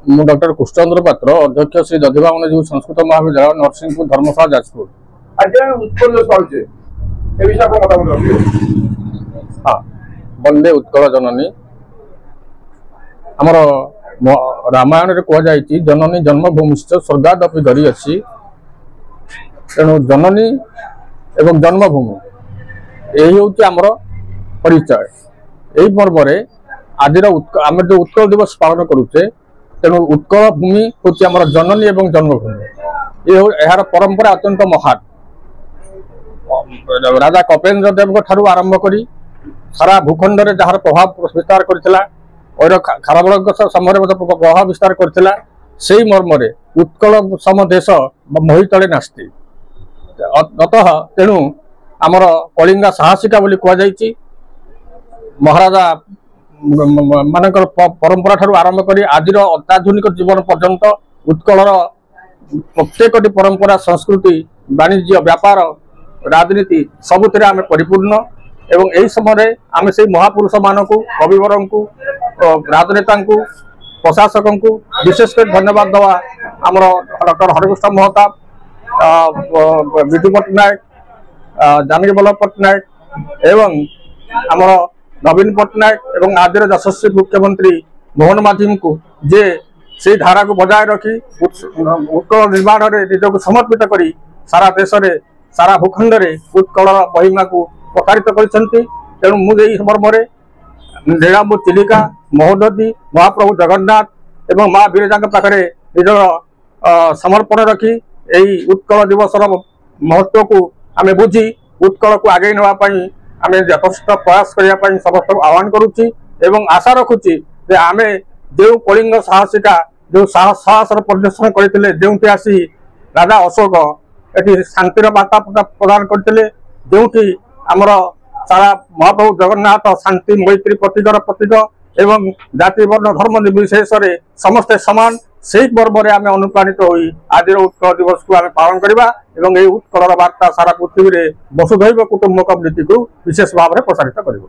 ମୁଁ ଡକ୍ଟର କୁଶଚନ୍ଦ୍ର ପାତ୍ର ଅଧ୍ୟକ୍ଷ ଶ୍ରୀ ଦଧିବା ମନୋଯୋଗ ସଂସ୍କୃତ ମହାବିଦ୍ୟାଳୟ ନରସିଂହପୁର ଧର୍ମଶାଳା ଯାଜପୁର। आज उत्कल पाचे ए विषय को मतामत रखिए। हाँ, वंदे उत्कल जननी आमर रामायण रे कह जाइछि जननी जन्मभूमिश्च स्वर्गादपि गरीयसी। तेणु जननी एवं जन्मभूमि यही हूँ आमर परिचय। यही पर्व आज आम जो उत्कल दिवस पालन करुचे तेणु उत्कल भूमि हूँ आमर जननी एवं जन्मभूमि। यार परंपरा अत्यंत महान। राजा कपेन्द्र देव ठारू आरंभ करी सारा भूखंड में जार प्रभाव विस्तार करथिला और खारबल समय प्रभाव विस्तार करथिला सेही मर्मरे उत्कल सम देश मोहि तले नास्ति। अतः तेणु आमर कलिंगा साहसिका बोली कह जाइछि। महाराजा मानकर परंपरा ठारू आरंभ करी आज अत्याधुनिक जीवन पर्यंत उत्कलर प्रत्येक परंपरा संस्कृति वाणिज्य व्यापार राजनीति सबुथिरे आमे परिपूर्ण एवं यही समय आमे से महापुरुष मानक कविवर को राजनेता को प्रशासक को विशेषकर धन्यवाद दवा आमर डॉक्टर हरिकृष्ण महताब विजु पट्टनायक जानकी बल्लभ पट्टनायक एवं आमर नवीन पट्टनायक एवं आज यशस्वी मुख्यमंत्री मोहन माझी को जे से धारा को बजाय रखी उत्कल निर्माण में निजक समर्पित करी सारा देश में सारा भूखंड में उत्कल महिमा को प्रसारित करछंती। तेणु मुझे मर्मरे नीलाम्बू चिलिका महोदधी महाप्रभु जगन्नाथ एवं माँ विरजा पाखे निजर समर्पण रखी यही उत्कल दिवस महत्व को आमे बुझी उत्कल को आगे नापी आम यथेष्ट प्रयास करने समस्त आह्वान करुच्ची एवं आशा रखुची जे आमे जो कलिंग साहसिका जो साहस प्रदर्शन करते जो आसी राजा अशोक ये शांतिर वार्ता प्रदान करते जो आमर सारा महाप्रभु जगन्नाथ शांति मैत्री प्रतीकर प्रतीक एवं जाति वर्ण धर्म निर्विशेष समस्ते समान से पर्व में आम अनुप्राणित होई आज उत्कल दिवस को आम पालन करवा एवं ये उत्कलर वार्ता सारा पृथ्वी में वसुधैव कुटुंबकम नीति को विशेष भाव में प्रसारित कर।